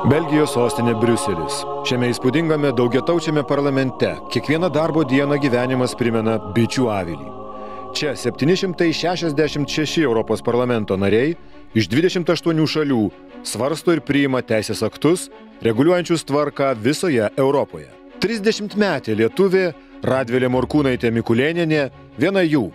Belgijos sostinė Briuselis. Šiame įspūdingame daugiataučiame parlamente kiekvieną darbo dieną gyvenimas primena bičių avilį. Čia 766 Europos parlamento nariai iš 28 šalių svarsto ir priima teisės aktus, reguliuojančius tvarką visoje Europoje. 30-metė lietuvė Radvilė Morkūnaitė Mikulėnienė viena jų.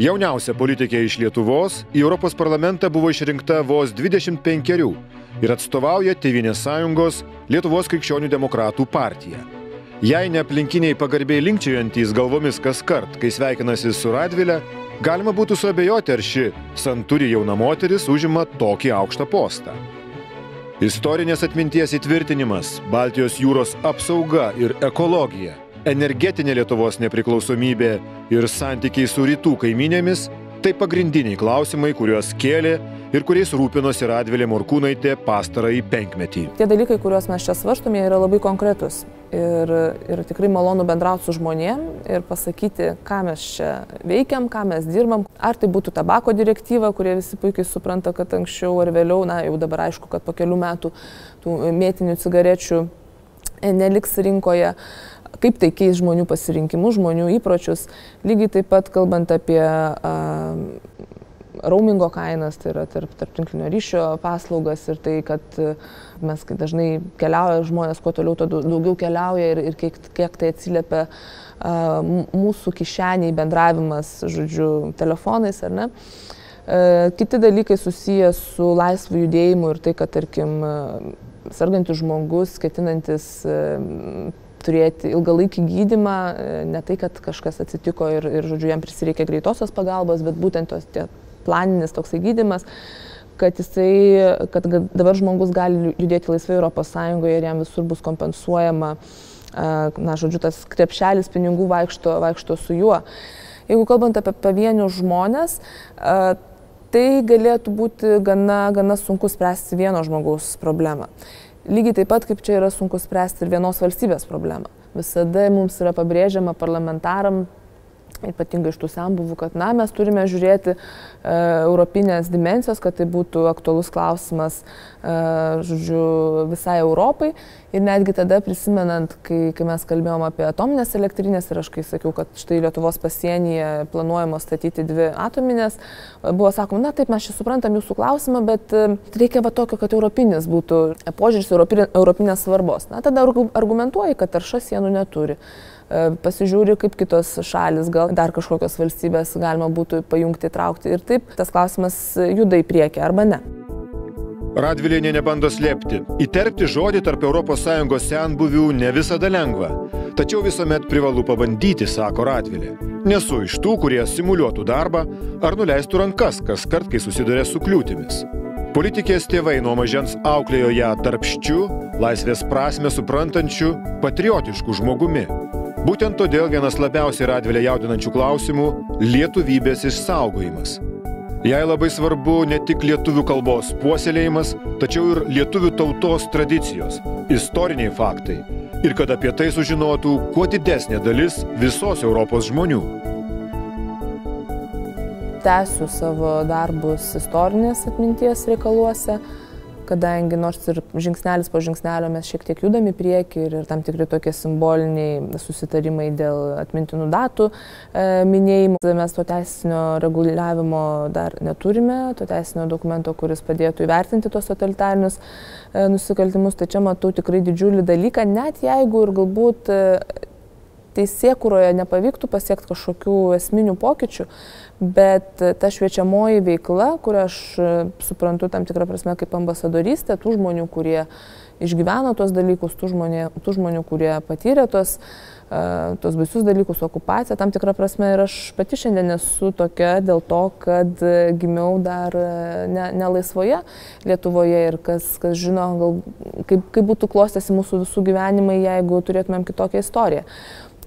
Jauniausia politikė iš Lietuvos į Europos parlamentą buvo išrinkta vos 25 ir atstovauja Tėvynės sąjungos Lietuvos krikščionių demokratų partiją. Jei ne aplinkiniai pagarbiai linkčiojantys galvomis kaskart, kai sveikinasi su Radvile, galima būtų suabejoti, ar ši santūri jauna moteris užima tokį aukštą postą. Istorinės atminties įtvirtinimas, Baltijos jūros apsauga ir ekologija, energetinė Lietuvos nepriklausomybė ir santykiai su rytų kaimynėmis – tai pagrindiniai klausimai, kuriuos kėlė ir kuriais rūpinosi Radvilė Morkūnaitė pastarąjį penkmetį. Tie dalykai, kuriuos mes čia svarstome, yra labai konkretus. Ir tikrai malonu bendrauti su žmonėm ir pasakyti, ką mes čia veikiam, ką mes dirbam. Ar tai būtų tabako direktyva, kurie visi puikiai supranta, kad anksčiau ar vėliau, jau dabar aišku, kad po kelių metų tų mėtinių cigarečių neliks rinkoje. Kaip tai keis žmonių pasirinkimus, žmonių įpročius. Lygiai taip pat kalbant apie roamingo kainas, tai yra tarptinklinio ryšio paslaugas ir tai, kad mes dažnai keliauja žmonės, kuo toliau, to daugiau keliauja ir kiek tai atsiliepia mūsų kišeniai bendravimas, žodžiu, telefonais, ar ne. Kiti dalykai susiję su laisvu judėjimu ir tai, kad, tarkim, sergantis žmogus, ketinantis turėti ilgalaikį gydymą, ne tai, kad kažkas atsitiko ir žodžiu, jam prisireikia greitosios pagalbos, bet būtent tie planinis toksai gydymas, kad dabar žmogus gali judėti laisvai Europos Sąjungoje ir jam visur bus kompensuojama, žodžiu, tas krepšelis pinigų vaikšto su juo. Jeigu kalbant apie pavienius žmones, tai galėtų būti gana sunku spręsti vieno žmogaus problemą. Lygiai taip pat, kaip čia yra sunku spręsti ir vienos valstybės problemą. Visada mums yra pabrėžiama parlamentaram, ypatingai iš tų senbuvių, kad mes turime žiūrėti europinės dimensijos, kad tai būtų aktualus klausimas, žodžiu, visai Europai. Ir netgi tada prisimenant, kai mes kalbėjom apie atominės elektrinės ir aš kai sakiau, kad štai Lietuvos pasienyje planuojama statyti 2 atominės, buvo sakoma, taip, mes čia suprantam jūsų klausimą, bet reikia tokio, kad europinis būtų požiūris europinės svarbos. Tada argumentuoji, kad tarša sienų neturi. Pasižiūri, kaip kitos šalis, gal dar kažkokios valstybės galima būtų pajungti, traukti ir taip tas klausimas juda į priekį arba ne. Radvilė nebando slėpti. Įterpti žodį tarp ES senbuvių ne visada lengva. Tačiau visuomet privalu pabandyti, sako Radvilė. Nesu iš tų, kurie simuliuotų darbą ar nuleistų rankas kaskart, kai susiduria su kliūtimis. Politikės tėvai nuo mažens auklėjo ją darbščiu, laisvės prasmę suprantančiu, patriotišku žmogumi. Būtent todėl vienas labiausiai Radvilę jaudinančių klausimų – lietuvybės išsaugojimas. Jai labai svarbu ne tik lietuvių kalbos puoselėjimas, tačiau ir lietuvių tautos tradicijos, istoriniai faktai ir kad apie tai sužinotų kuo didesnė dalis visos Europos žmonių. Tęsiu savo darbus istorinės atminties reikaluose, kadangi nors ir žingsnelis po žingsnelio mes šiek tiek judam į priekį ir tam tikri tokie simboliniai susitarimai dėl atmintinų datų minėjimų. Mes to teisinio reguliavimo dar neturime, to teisinio dokumento, kuris padėtų įvertinti tos totalitarinius nusikaltimus. Tai čia matau tikrai didžiulį dalyką, net jeigu ir galbūt teisėkūroje nepavyktų pasiekti kažkokių esminių pokyčių, bet ta šviečiamoji veikla, kurią aš suprantu tam tikrą prasme kaip ambasadorystė, tų žmonių, kurie išgyveno tos dalykus, tų žmonių, kurie patyrė tos baisius dalykus, okupaciją, tam tikrą prasme ir aš pati šiandien esu tokia dėl to, kad gimiau dar ne laisvoje Lietuvoje ir kas žino, kaip būtų klostėsi mūsų visų gyvenimai, jeigu turėtumėm kitokią istoriją.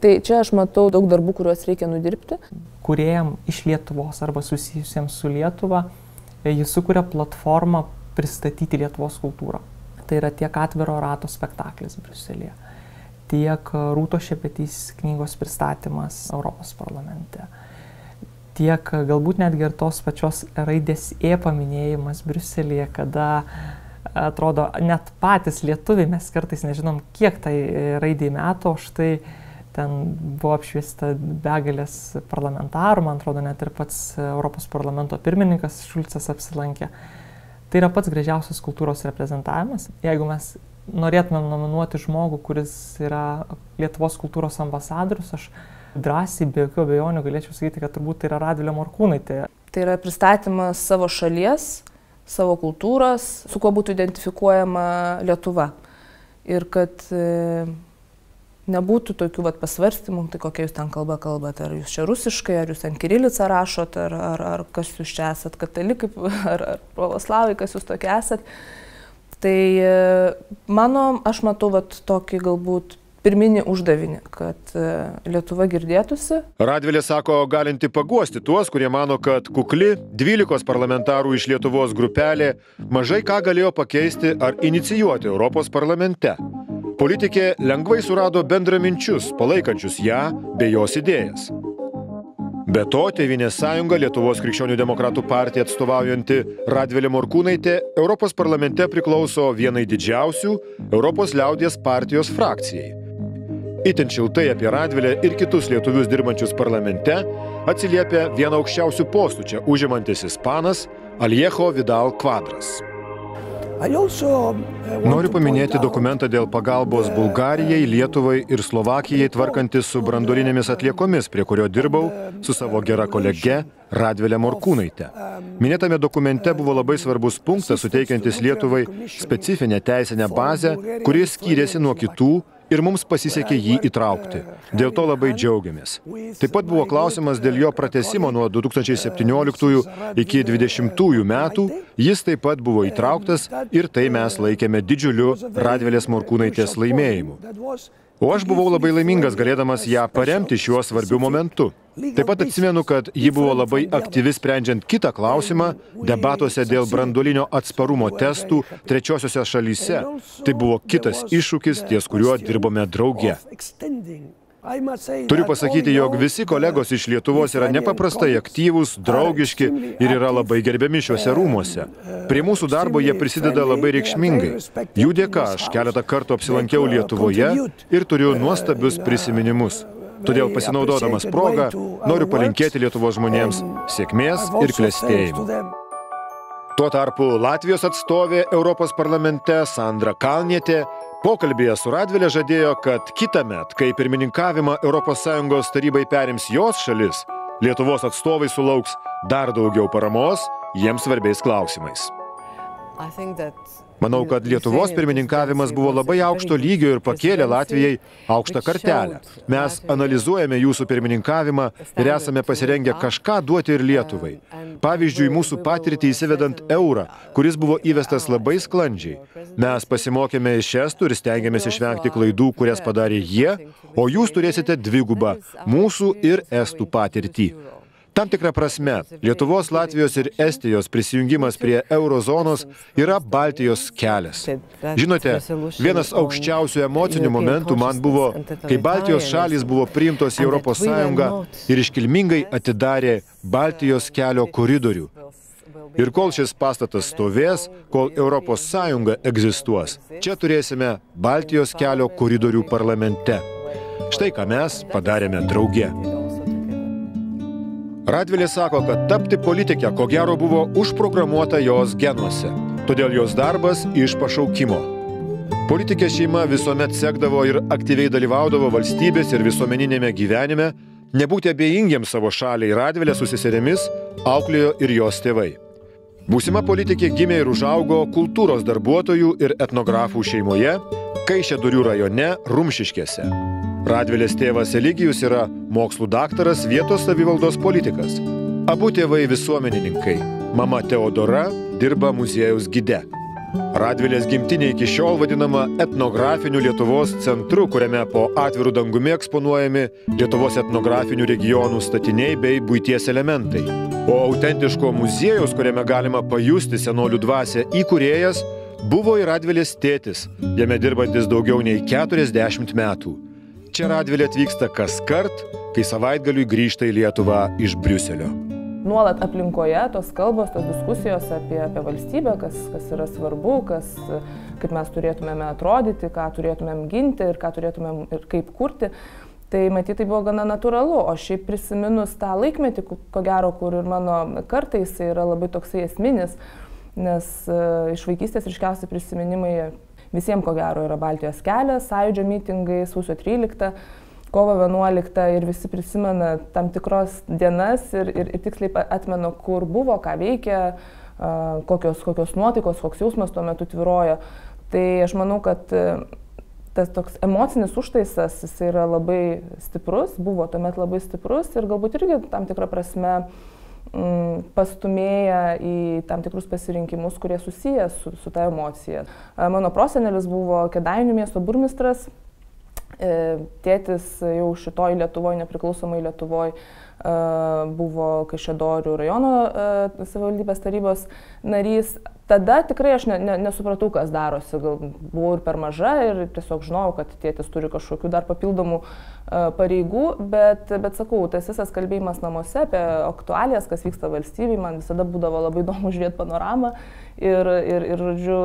Tai čia aš matau daug darbų, kuriuos reikia nudirbti. Kūrėjam iš Lietuvos arba susijusiems su Lietuva, jis sukuria platformą pristatyti Lietuvos kultūrą. Tai yra tiek atviro rato spektaklis Briuselyje, tiek Rūtos Šepetys knygos pristatymas Europos parlamente, tiek galbūt netgi ir tos pačios raidės E paminėjimas Briuselyje, kada atrodo, net patys lietuviai, mes kartais nežinom, kiek tai raidai metų, o štai ten buvo apšviesta begalės parlamentarų, man atrodo, net ir pats Europos parlamento pirmininkas Šulcas apsilankė. Tai yra pats gražiausias kultūros reprezentavimas. Jeigu mes norėtumėm nominuoti žmogų, kuris yra Lietuvos kultūros ambasadorius, aš drąsiai, be jokių abejonių galėčiau sakyti, kad turbūt tai yra Radvilė Morkūnaitė. Tai yra pristatymas savo šalies, savo kultūros, su kuo būtų identifikuojama Lietuva. Ir kad nebūtų tokių pasvarstymų, tai kokia jūs ten kalba kalbate, ar jūs čia rusiškai, ar jūs ten kirilicą rašot, ar kas jūs čia esat, katalikai, ar pravoslavai, kas jūs tokie esat. Tai aš matau tokį galbūt pirminį uždavinį, kad Lietuva girdėtųsi. Radvilė sako, galinti paguosti tuos, kurie mano, kad kukli 12 parlamentarų iš Lietuvos grupelė mažai ką galėjo pakeisti ar inicijuoti Europos parlamente. Politikė lengvai surado bendraminčius, palaikančius ją bei jos idėjas. Be to, Tėvynės sąjunga, Lietuvos krikščionių demokratų partija atstovaujanti Radvilė Morkūnaitė Europos parlamente priklauso vienai didžiausių Europos liaudies partijos frakcijai. Itin šiltai apie Radvilę ir kitus lietuvius dirbančius parlamente atsiliepia vieną aukščiausių postų čia užimantis ispanas Alejo Vidal Quadras. Noriu paminėti dokumentą dėl pagalbos Bulgarijai, Lietuvai ir Slovakijai tvarkantis su branduolinėmis atliekomis, prie kurio dirbau su savo gera kolege Radvilė Morkūnaitė. Minėtame dokumente buvo labai svarbus punktas suteikiantis Lietuvai specifinę teisinę bazę, kuri skyrėsi nuo kitų ir mums pasisekė jį įtraukti. Dėl to labai džiaugiamės. Taip pat buvo klausimas dėl jo pratęsimo nuo 2017 iki 2020 metų. Jis taip pat buvo įtrauktas ir tai mes laikėme didžiuliu Radvilės Morkūnaitės laimėjimu. O aš buvau labai laimingas galėdamas ją paremti šiuo svarbiu momentu. Taip pat atsimenu, kad ji buvo labai aktyvi sprendžiant kitą klausimą debatuose dėl branduolinio atsparumo testų trečiosiose šalyse. Tai buvo kitas iššūkis, ties kuriuo dirbome drauge. Turiu pasakyti, jog visi kolegos iš Lietuvos yra nepaprastai aktyvūs, draugiški ir yra labai gerbiami šiuose rūmuose. Prie mūsų darbo jie prisideda labai reikšmingai. Jų dėka aš keletą kartų apsilankiau Lietuvoje ir turiu nuostabius prisiminimus. Todėl pasinaudodamas progą noriu palinkėti Lietuvos žmonėms sėkmės ir klestėjimų. Tuo tarpu Latvijos atstovė Europos parlamente Sandra Kalnietė pokalbėje su Radvile žadėjo, kad kitąmet, kai pirmininkavimą ES tarybai perims jos šalis, Lietuvos atstovai sulauks dar daugiau paramos jiems svarbiais klausimais. Manau, kad Lietuvos pirmininkavimas buvo labai aukšto lygio ir pakėlė Latvijai aukštą kartelę. Mes analizuojame jūsų pirmininkavimą ir esame pasirengę kažką duoti ir Lietuvai. Pavyzdžiui, mūsų patirtį įsivedant eurą, kuris buvo įvestas labai sklandžiai. Mes pasimokėme iš estų ir stengiamės išvengti klaidų, kurias padarė jie, o jūs turėsite dvigubą mūsų ir estų patirtį. Tam tikrą prasme, Lietuvos, Latvijos ir Estijos prisijungimas prie eurozonos yra Baltijos kelias. Žinote, vienas aukščiausių emocinių momentų man buvo, kai Baltijos šalys buvo priimtos į Europos Sąjungą ir iškilmingai atidarė Baltijos kelio koridorių. Ir kol šis pastatas stovės, kol Europos Sąjunga egzistuos, čia turėsime Baltijos kelio koridorių parlamente. Štai ką mes padarėme drauge. Radvilė sako, kad tapti politike ko gero buvo užprogramuota jos genuose, todėl jos darbas iš pašaukimo. Politikės šeima visuomet sekdavo ir aktyviai dalyvaudavo valstybės ir visuomeninėme gyvenime, nebūti abejingiems savo šaliai Radvilė su seserėmis auklėjo ir jos tėvai. Būsima politikė gimė ir užaugo kultūros darbuotojų ir etnografų šeimoje, Kaišiadorių rajone Rumšiškėse. Radvilės tėvas Eligijus yra mokslų daktaras, vietos savivaldos politikas. Abu tėvai visuomenininkai. Mama Teodora dirba muziejaus gide. Radvilės gimtinė iki šiol vadinama etnografiniu Lietuvos centru, kuriame po atvirų dangumi eksponuojami Lietuvos etnografinių regionų statiniai bei buities elementai. O autentiško muziejaus, kuriame galima pajusti senolių dvasią įkūrėjas, buvo ir Radvilės tėtis, jame dirbantis daugiau nei 40 metų. Čia Radvilė atvyksta kas kart, kai savaitgaliui grįžta į Lietuvą iš Briuselio. nuolat aplinkoje tos kalbos, tos diskusijos apie valstybę, kas yra svarbu, kaip mes turėtumėme atrodyti, ką turėtumėm ginti ir ką turėtumėm ir kaip kurti. Tai matyti, tai buvo gana natūralu, o šiaip prisiminus tą laikmetį, ko gero, kur ir mano kartais yra labai toksai esminis, nes iš vaikystės ryškiausi prisiminimai visiems, ko gero, yra Baltijos kelias, Sąjūdžio mitingai, sausio 13, kovo 11 ir visi prisimena tam tikros dienas ir tiksliai atmenu, kur buvo, ką veikia, kokios nuotaikos, koks jausmas tuo metu tvyrojo. Tai aš manau, kad tas toks emocinis užtaisas, jis yra labai stiprus, buvo tuomet labai stiprus ir galbūt irgi tam tikrą prasme pastumėja į tam tikrus pasirinkimus, kurie susiję su ta emocija. Mano prosenelis buvo Kėdainių miesto burmistras, tėtis jau šitoj Lietuvoj, nepriklausomai Lietuvoj, buvo Kaišiadorių rajono savivaldybės tarybos narys. Tada tikrai aš nesupratau, kas darosi, gal buvau ir per maža ir tiesiog žinojau, kad tėtis turi kažkokių dar papildomų pareigų, bet sakau, tas visas kalbėjimas namuose apie aktualijas, kas vyksta valstybėje, man visada būdavo labai įdomu žiūrėti panoramą ir žodžiu,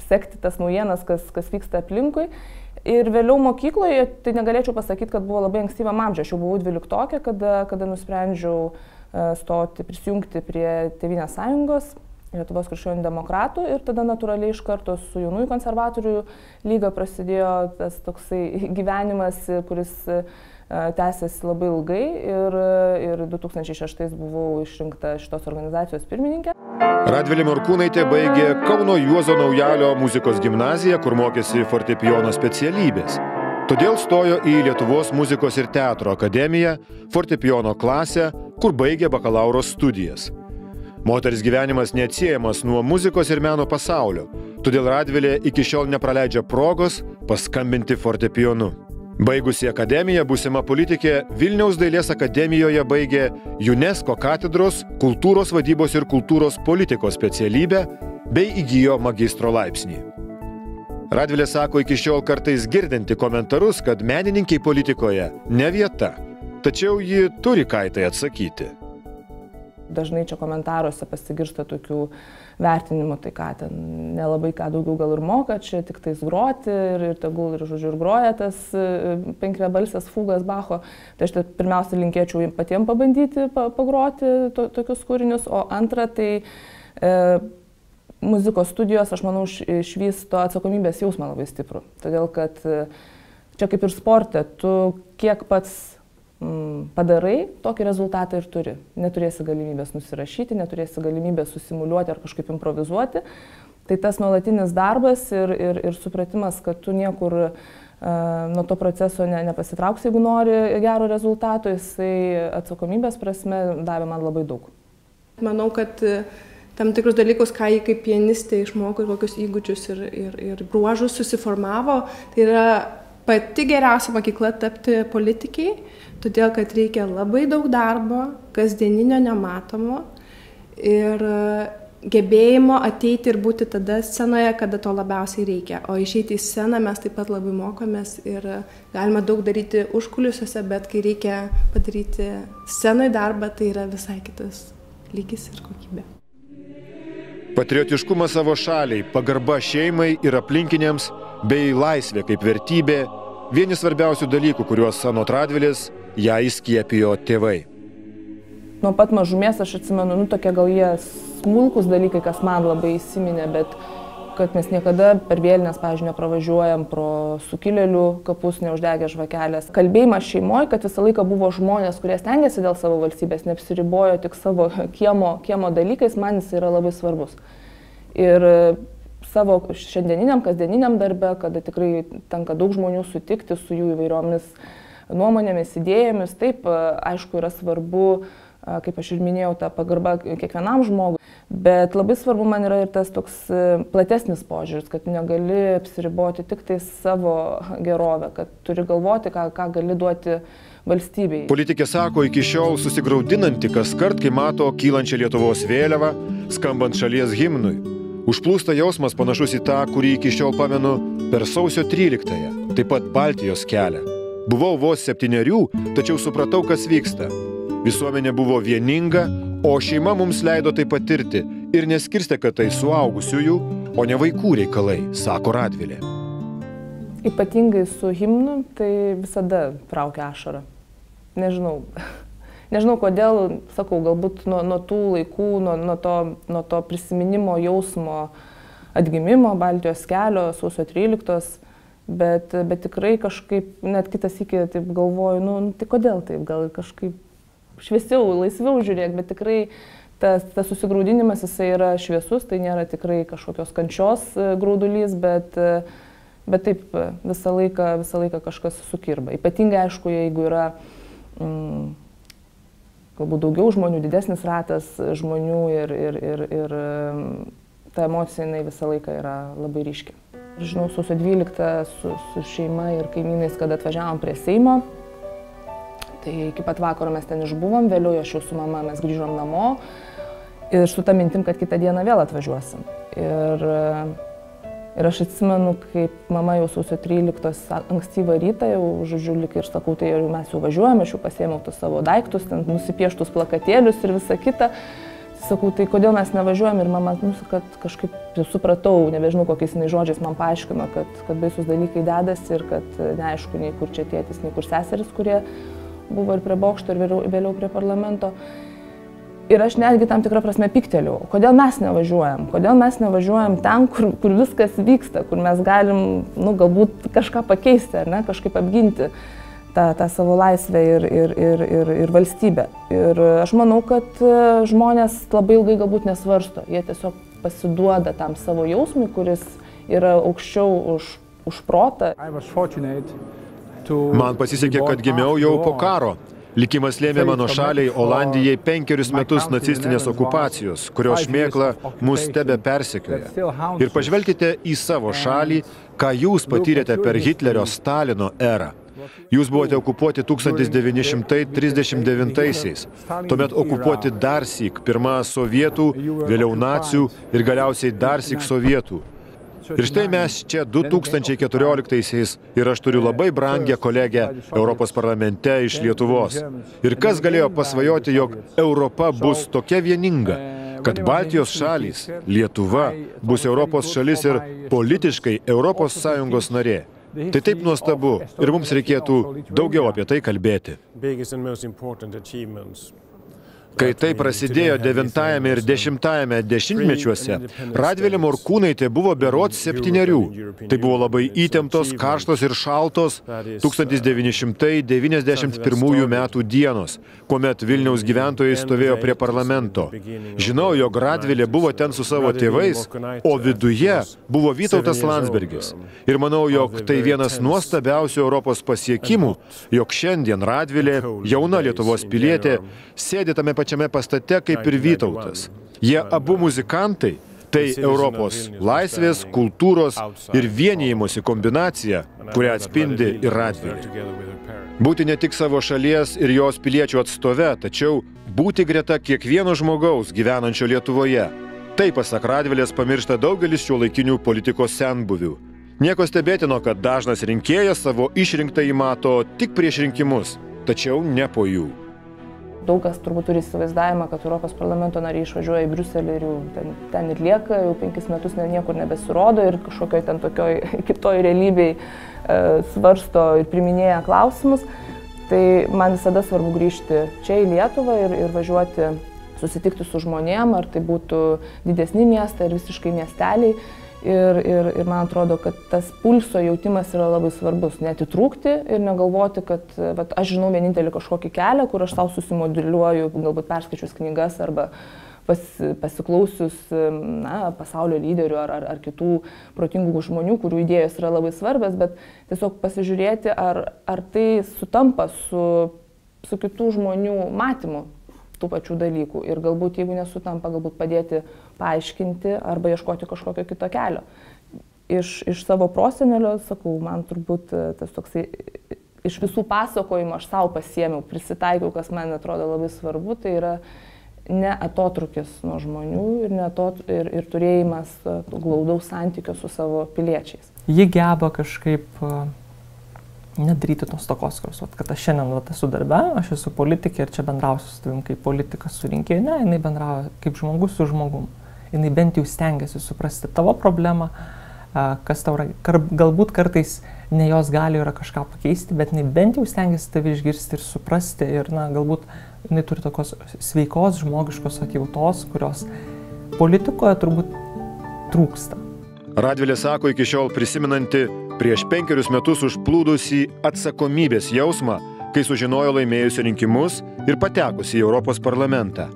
sekti tas naujienas, kas vyksta aplinkui. Ir vėliau mokykloje, tai negalėčiau pasakyti, kad buvo labai ankstyvam amžiuje, aš jau buvau 12, kada nusprendžiau prisijungti prie Tėvynės sąjungos, Lietuvos krikščionių demokratų ir tada natūraliai iš karto su jaunųjų konservatorių lyga prasidėjo tas toksai gyvenimas, kuris tęsiasi labai ilgai ir 2006 buvau išrinkta šitos organizacijos pirmininkė. Radvilė Morkūnaitė baigė Kauno Juozo Naujalio muzikos gimnaziją, kur mokėsi fortepijono specialybės. Todėl stojo į Lietuvos muzikos ir teatro akademiją, fortepijono klasę, kur baigė bakalauro studijas. Moters gyvenimas neatsiejamas nuo muzikos ir meno pasaulio, todėl Radvilė iki šiol nepraleidžia progos paskambinti fortepijonu. Baigusi akademiją, būsima politikė Vilniaus dailės akademijoje baigė UNESCO katedros kultūros vadybos ir kultūros politikos specialybę bei įgijo magistro laipsnį. Radvilė sako iki šiol kartais girdinti komentarus, kad menininkiai politikoje ne vieta, tačiau ji turi ką į tai atsakyti. Dažnai čia komentaruose pasigirsta tokių vertinimų, tai ką ten nelabai ką daugiau gal ir moka, čia tik tais groti ir tegul ir žodžiu ir groja tas penkiabalsės fugas Bacho. Tai aš pirmiausia linkėčiau patiems pabandyti pagroti tokius kūrinius, o antra tai muzikos studijos, aš manau, išvysto atsakomybės jausmą labai stiprų. Todėl, kad čia kaip ir sporte, tu kiek pats padarai, tokį rezultatą ir turi. Neturėsi galimybės nusirašyti, neturėsi galimybės susimuliuoti ar kažkaip improvizuoti. Tai tas nuolatinis darbas ir supratimas, kad tu niekur nuo to proceso nepasitrauksi, jeigu nori gero rezultato, jisai atsakomybės prasme davė man labai daug. Manau, kad tam tikrus dalykus, ką jį kaip pianistė išmoko, kokius įgūdžius ir bruožus susiformavo, tai yra pati geriausia mokykla tapti politikiai, todėl kad reikia labai daug darbo, kasdieninio nematomo ir gebėjimo ateiti ir būti tada scenoje, kada to labiausiai reikia. O išeiti į sceną mes taip pat labai mokomės ir galima daug daryti užkulisiuose, bet kai reikia padaryti scenoje darbą, tai yra visai kitas lygis ir kokybė. Patriotiškumas savo šaliai, pagarba šeimai ir aplinkiniams bei laisvė kaip vertybė – vieni svarbiausių dalykų, kuriuos anot Radvilės ją įskiepijo tėvai. Nuo pat mažumės aš atsimenu, tokie gal jie smulkus dalykai, kas man labai įsiminė, bet kad mes niekada per vėlines, pavyzdžiui, nepravažiuojam pro sukilėlių kapus, neuždegę žvakelės. Kalbėjimas šeimoje, kad visą laiką buvo žmonės, kurie stengiasi dėl savo valstybės, neapsiribojo tik savo kiemo dalykais, man jis yra labai svarbus. Ir savo šiandieniniam, kasdieniniam darbe, kada tikrai tenka daug žmonių sutikti su jų įvairiomis nuomonėmis, idėjomis, taip, aišku, yra svarbu, kaip aš ir minėjau, ta pagarba kiekvienam žmogui, bet labai svarbu man yra ir tas toks platesnis požiūris, kad negali apsiriboti tik tai savo gerovę, kad turi galvoti, ką gali duoti valstybei. Politikė sako iki šiol susigraudinanti kaskart, kai mato kylančią Lietuvos vėliavą, skambant šalies himnui. Užplūsta jausmas panašus į tą, kurį iki šiol pamenu per sausio 13-ąją, taip pat Baltijos kelią. Buvau vos 7, tačiau supratau, kas vyksta. Visuomenė buvo vieninga, O šeima mums leido tai patirti ir neskirstė, kad tai suaugusiųjų, o ne vaikų reikalai, sako Radvilė. Ypatingai su himnu, tai visada traukia ašarą. Nežinau kodėl, sakau, galbūt nuo tų laikų, nuo to prisiminimo jausmo atgimimo Baltijos kelio, sausio 13, bet tikrai kažkaip, net kitas iki taip galvoju, tai kodėl taip, gal kažkaip šviesiau, laisviau žiūrėk, bet tikrai tas susigraudinimas jisai yra šviesus, tai nėra tikrai kažkokios kančios graudulys, bet taip visą laiką kažkas sukirba. Ypatingai aišku, jeigu yra galbūt daugiau žmonių, didesnis ratas žmonių ir ta emocija jinai visą laiką yra labai ryški. Žinau, sausio 12 su šeima ir kaimynais, kad atvažiavom prie Seimo, tai iki pat vakaro mes ten išbuvom, vėliau aš jau su mama mes grįžom namo ir su ta mintim, kad kitą dieną vėl atvažiuosim. Ir aš atsimenu, kaip mama jau sausio 13 ankstyvą rytą, jau žodžiu, lik ir sakau, tai mes jau važiuojame, aš jau pasiėmiau tus savo daiktus, ten nusipieštus plakatėlius ir visa kita. Sakau, tai kodėl mes nevažiuojam ir mama, kad kažkaip supratau, nebežinau, kokiais žodžiais man paaiškino, kad baisus dalykai dedasi ir kad neaišku, nei kur čia tėtis, nei kur seseris, kurie buvo ir prie bokšto, ir vėliau prie parlamento. Ir aš netgi tam tikrą prasme pyktelėjau. Kodėl mes nevažiuojam? Kodėl mes nevažiuojam ten, kur viskas vyksta, kur mes galim, galbūt kažką pakeisti, ar ne, kažkaip apginti tą savo laisvę ir valstybę. Ir aš manau, kad žmonės labai ilgai galbūt nesvarsto. Jie tiesiog pasiduoda tam savo jausmui, kuris yra aukščiau už protą. Man pasisekė, kad gimiau jau po karo. Likimas lėmė mano šaliai Olandijai 5 metus nacistinės okupacijos, kurios šmėkla mus tebe persekioja. Ir pažvelkite į savo šalį, ką jūs patyrėte per Hitlerio Stalino erą. Jūs buvote okupuoti 1939-aisiais, tuomet okupuoti darsyk, pirma sovietų, vėliau nacių ir galiausiai darsyk sovietų. Ir štai mes čia 2014-aisiais ir aš turiu labai brangią kolegę Europos parlamente iš Lietuvos. Ir kas galėjo pasvajoti, jog Europa bus tokia vieninga, kad Baltijos šalys, Lietuva, bus Europos šalis ir politiškai Europos Sąjungos narė. Tai taip nuostabu ir mums reikėtų daugiau apie tai kalbėti. Kai tai prasidėjo 9 ir 10 dešimtmečiuose, Radvilė Morkūnaitė buvo berods 7. Tai buvo labai įtemptos, karštos ir šaltos 1991 metų dienos, kuomet Vilniaus gyventojai stovėjo prie parlamento. Žinau, jog Radvilė buvo ten su savo tėvais, o viduje buvo Vytautas Landsbergis. Ir manau, jog tai vienas nuostabiausių Europos pasiekimų, jog šiandien Radvilė, jauna Lietuvos pilietė, sėdi tame pačiame pastate kaip ir Vytautas. Jie abu muzikantai, tai Europos laisvės, kultūros ir vienijimosi kombinacija, kurią atspindi ir Radvilė. Būti ne tik savo šalies ir jos piliečių atstove, tačiau būti greta kiekvieno žmogaus gyvenančio Lietuvoje. Tai, pasak Radvilės, pamiršta daugelis šiuolaikinių politikos senbuvių. Nieko stebėtino, kad dažnas rinkėjas savo išrinktąjį mato tik prieš rinkimus, tačiau ne po jų. Daug kas turbūt turi įsivaizdavimą, kad Europos parlamento nariai išvažiuoja į Briuselį ir jau ten ir lieka, jau 5 metus niekur nebesirodo ir kažkokioj ten tokioj kitoj realybėj svarsto ir priminėja klausimus. Tai man visada svarbu grįžti čia į Lietuvą ir važiuoti, susitikti su žmonėm, ar tai būtų didesni miestai ar visiškai miesteliai. Ir man atrodo, kad tas pulso jautimas yra labai svarbus. Neatitrūkti ir negalvoti, kad aš žinau vienintelį kažkokį kelią, kur aš savo susimoduliuoju, galbūt perskaičius knygas arba pasiklausius pasaulio lyderių ar kitų protingų žmonių, kurių idėjos yra labai svarbios, bet tiesiog pasižiūrėti, ar tai sutampa su kitų žmonių matymu tų pačių dalykų. Ir galbūt, jeigu nesutampa, galbūt padėti paaiškinti arba ieškoti kažkokio kito kelio. Iš savo prosenelio, sakau, man turbūt tas toksai, iš visų pasakojimų aš savo pasiėmiau, prisitaikiau, kas man atrodo labai svarbu, tai yra ne atotrukis nuo žmonių ir turėjimas glaudaus santykio su savo piliečiais. Ji geba kažkaip nedaryti tos takoskaitos, kad aš šiandien esu darbe, aš esu politikė ir čia bendrausiu su tavim kaip politikas su rinkėju. Ne, jinai bendrauja kaip žmogus su žmogum. Jinai bent jau stengiasi suprasti tavo problemą, kas tau yra, galbūt kartais ne jos gali yra kažką pakeisti, bet jinai bent jau stengiasi tave išgirsti ir suprasti ir, galbūt jinai turi tokios sveikos žmogiškos atjautos, kurios politikoje turbūt trūksta. Radvilė sako iki šiol prisimenanti prieš 5 metus užplūdusį atsakomybės jausmą, kai sužinojo laimėjusi rinkimus ir patekusi į Europos parlamentą.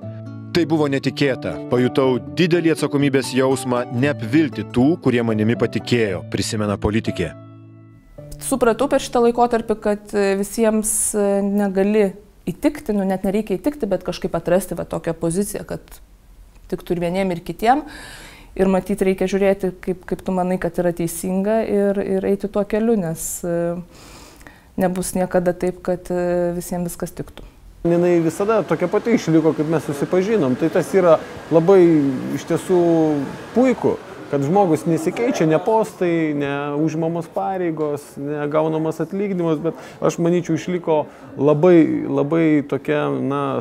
Tai buvo netikėta. Pajutau didelį atsakomybės jausmą neapvilti tų, kurie manimi patikėjo, prisimena politikė. Supratau per šitą laikotarpį, kad visiems negali įtikti, net nereikia įtikti, bet kažkaip atrasti tokią poziciją, kad tiktų ir vieniem ir kitiem. Ir matyti reikia žiūrėti, kaip tu manai, kad yra teisinga ir eiti tuo keliu, nes nebus niekada taip, kad visiems viskas tiktų. Jinai visada tokia pati išliko, kaip mes susipažinom. Tai tas yra labai iš tiesų puiku, kad žmogus nesikeičia, ne postai, ne užimamos pareigos, ne gaunamas atlyginimas, bet aš manyčiau išliko labai tokia,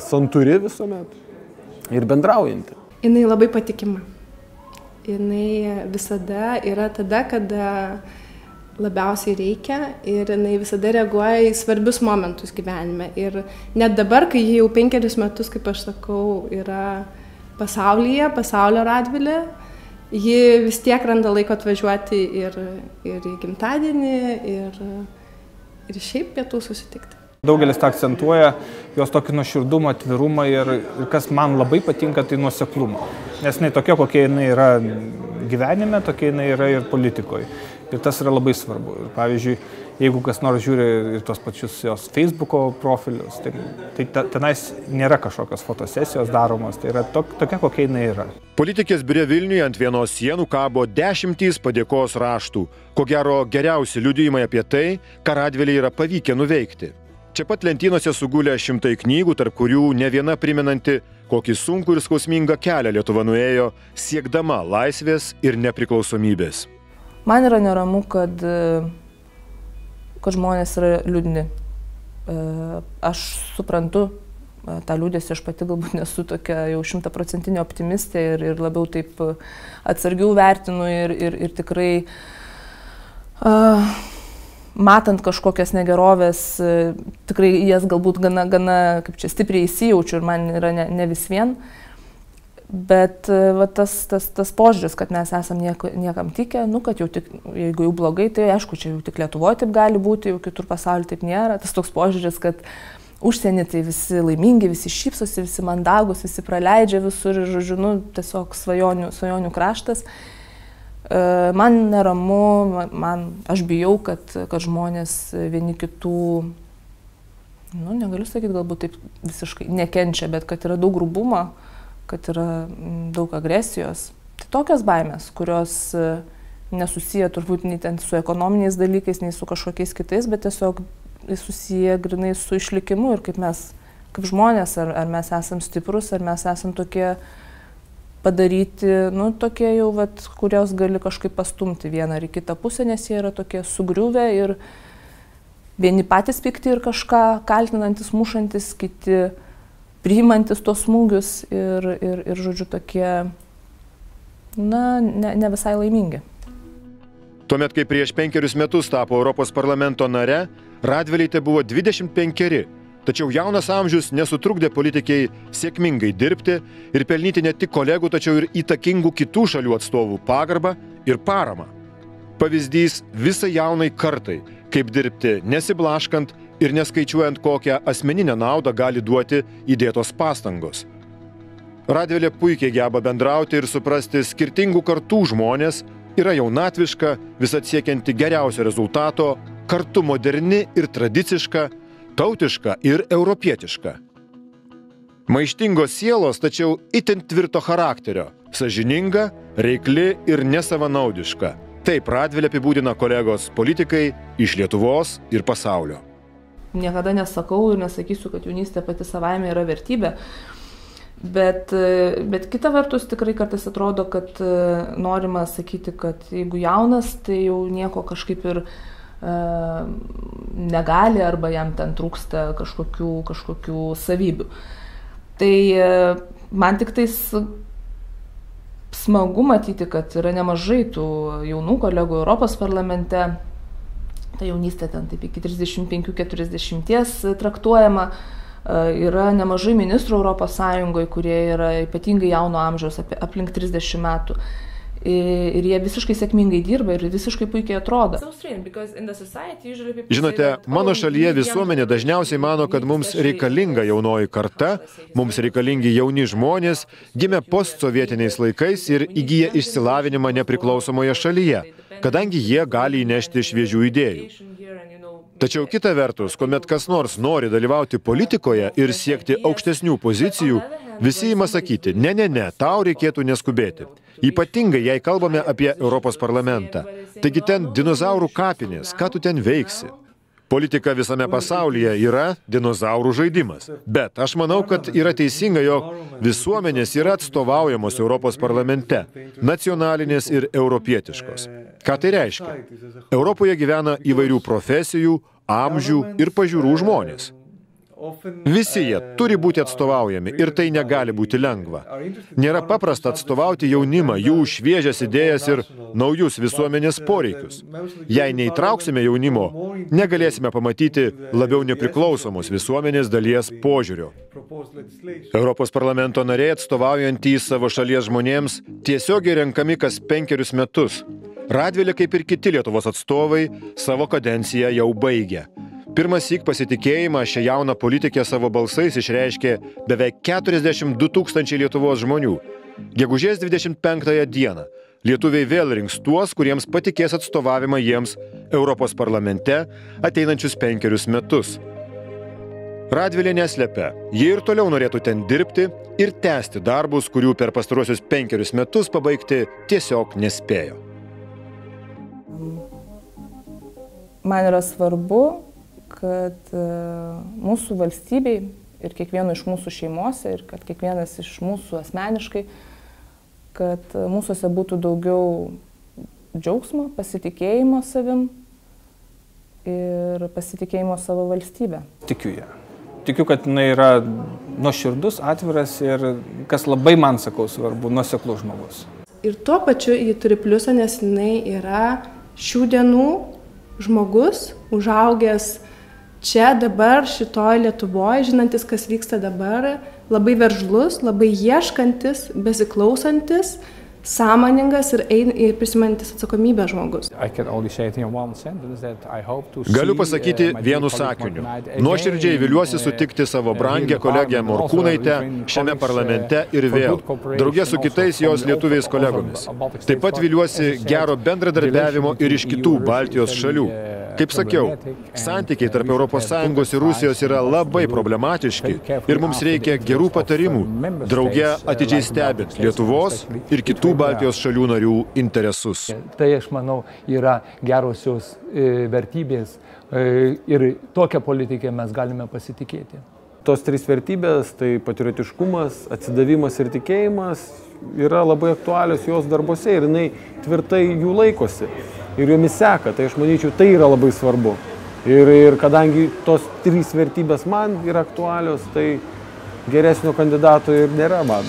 santūri visuomet ir bendraujanti. Jinai labai patikima. Jinai visada yra tada, kada labiausiai reikia ir jinai visada reaguoja į svarbius momentus gyvenime. Ir net dabar, kai ji jau 5 metus, kaip aš sakau, yra pasaulio Radvilė, ji vis tiek randa laiko atvažiuoti ir į gimtadienį, ir šiaip pietų susitikti. Daugelis tą akcentuoja, jos tokį nuoširdumą, atvirumą ir kas man labai patinka, tai nuoseklumą. Nes jinai tokia, kokia jinai yra gyvenime, tokia jinai yra ir politikoje. Ir tas yra labai svarbu. Ir pavyzdžiui, jeigu kas nors žiūri ir tos pačius jos Facebooko profilius, tai tenais nėra kažkokios fotosesijos daromos, tai yra tokia, kokia jinai yra. Politikės biure Vilniuje ant vienos sienų kabo 10 padėkos raštų, ko gero geriausi liudijimai apie tai, ką Radvilei yra pavykę nuveikti. Čia pat lentynose sugulė 100 knygų, tarp kurių ne viena primenanti, kokį sunkų ir skausmingą kelią Lietuva nuėjo, siekdama laisvės ir nepriklausomybės. Man yra neramu, kad žmonės yra liūdni. Aš suprantu tą liūdėsį, aš pati galbūt nesu tokia jau 100% optimistė ir labiau taip atsargiau vertinu ir tikrai matant kažkokias negerovės, tikrai jas galbūt gana kaip čia stipriai įsijaučiu ir man yra ne vis vien. Bet tas požiūris, kad mes esam niekam tikę, kad jau tik, jeigu jau blogai, tai aišku, čia jau tik Lietuvoje taip gali būti, jau kitur pasaulyje taip nėra. Tas toks požiūris, kad užsienį tai visi laimingi, visi šypsosi, visi mandagus, visi praleidžia visur ir, žodžiu, tiesiog svajonių kraštas. Man neramu, aš bijau, kad žmonės vieni kitų, negaliu sakyti, galbūt taip visiškai nekenčia, bet kad yra daug grubumo, kad yra daug agresijos. Tai tokios baimės, kurios nesusiję turbūt nei ten su ekonominiais dalykais, nei su kažkokiais kitais, bet tiesiog susiję grinai su išlikimu ir kaip mes, kaip žmonės, ar mes esam stiprus, ar mes esam tokie padaryti, tokie jau, kurios gali kažkaip pastumti vieną ar į kitą pusę, nes jie yra tokie sugriuvę ir vieni patys pikti ir kažką kaltinantis, mušantis, kiti priimantis tos smūgius ir žodžiu, tokie, ne visai laimingi. Tuomet, kai prieš 5 metus tapo Europos parlamento nare, Radvilei tai buvo 25. Tačiau jaunas amžius nesutrukdė politikiai sėkmingai dirbti ir pelnyti ne tik kolegų, tačiau ir įtakingų kitų šalių atstovų pagarbą ir paramą. Pavyzdys visai jaunai kartai, kaip dirbti nesiblaškant ir neskaičiuojant, kokią asmeninę naudą gali duoti įdėtos pastangos. Radvilė puikiai geba bendrauti ir suprasti skirtingų kartų žmonės, yra jaunatviška, visad siekianti geriausio rezultato, kartu moderni ir tradiciška, tautiška ir europietiška. Maištingos sielos, tačiau itin tvirto charakterio, sąžininga, reikli ir nesavanaudiška. Taip Radvilę apibūdina kolegos politikai iš Lietuvos ir pasaulio. Niekada nesakau ir nesakysiu, kad jaunystė pati savaime yra vertybė. Bet kita vertus tikrai kartais atrodo, kad norima sakyti, kad jeigu jaunas, tai jau nieko kažkaip ir negali arba jam ten trūksta kažkokių savybių. Tai man tik tais smagu matyti, kad yra nemažai tų jaunų kolegų Europos parlamente. Ta jaunystė ten taip iki 35-40 traktuojama. Yra nemažai ministrų Europos Sąjungoje, kurie yra ypatingai jauno amžiaus, aplink 30 metų. Ir jie visiškai sėkmingai dirba ir visiškai puikiai atrodo. Žinote, mano šalyje visuomenė dažniausiai mano, kad mums reikalinga jaunoji karta, mums reikalingi jauni žmonės, gimę postsovietiniais laikais ir įgyję išsilavinimą nepriklausomoje šalyje, kadangi jie gali įnešti šviežių idėjų. Tačiau kita vertus, kuomet kas nors nori dalyvauti politikoje ir siekti aukštesnių pozicijų, visi ima sakyti, ne, tau reikėtų neskubėti. Ypatingai, jei kalbame apie Europos parlamentą. Taigi ten dinozaurų kapinės, ką tu ten veiksi? Politika visame pasaulyje yra dinozaurų žaidimas. Bet aš manau, kad yra teisinga, jog visuomenės yra atstovaujamos Europos parlamente, nacionalinės ir europietiškos. Ką tai reiškia? Europoje gyvena įvairių profesijų, amžių ir pažiūrų žmonės. Visi jie turi būti atstovaujami ir tai negali būti lengva. Nėra paprasta atstovauti jaunimą, jų šviežias idėjas ir naujus visuomenės poreikius. Jei neįtrauksime jaunimo, negalėsime pamatyti labiau nepriklausomos visuomenės dalies požiūrio. Europos parlamento nariai atstovaujantys savo šalies žmonėms tiesiogiai renkami kas 5 metus. Radvilė, kaip ir kiti Lietuvos atstovai, savo kadenciją jau baigė. Pirmąsyk pasitikėjimą šią jauną politikę savo balsais išreiškė beveik 42 000 Lietuvos žmonių. Gegužės 25 dieną lietuviai vėl rinks tuos, kuriems patikės atstovavimą jiems Europos parlamente ateinančius 5 metus. Radvilė neslepia, ji ir toliau norėtų ten dirbti ir tęsti darbus, kurių per pastaruosius 5 metus pabaigti tiesiog nespėjo. Man yra svarbu, kad mūsų valstybei ir kiekvieno iš mūsų šeimose ir kad kiekvienas iš mūsų asmeniškai, kad mūsuose būtų daugiau džiaugsmo, pasitikėjimo savim ir pasitikėjimo savo valstybę. Tikiu ją. Tikiu, kad jinai yra nuoširdus, atviras ir, kas labai man sakau svarbu, nuoseklus žmogus. Ir tuo pačiu ji turi pliusą, nes jinai yra šių dienų žmogus, užaugęs čia dabar, šitoj Lietuvoje, žinantis, kas vyksta dabar, labai veržlus, labai ieškantis, besiklausantis, sąmoningas ir prisimantis atsakomybę žmogus. Galiu pasakyti vienu sakiniu. Nuoširdžiai viliuosi sutikti savo brangę kolegę Morkūnaitę šiame parlamente ir vėl, drauge su kitais jos lietuviais kolegomis. Taip pat viliuosi gero bendradarbiavimo ir iš kitų Baltijos šalių. Kaip sakiau, santykiai tarp ES ir Rusijos yra labai problematiški ir mums reikia gerų patarimų, drauge atidžiai stebint Lietuvos ir kitų Baltijos šalių narių interesus. Tai, aš manau, yra gerosios vertybės ir tokią politiką mes galime pasitikėti. Tos 3 vertybės, tai patriotiškumas, atsidavimas ir tikėjimas, yra labai aktualios jos darbose ir jinai tvirtai jų laikosi. Ir jomis seka, tai aš manyčiau, tai yra labai svarbu. Ir kadangi tos 3 vertybės man yra aktualios, tai geresnio kandidato ir nėra man.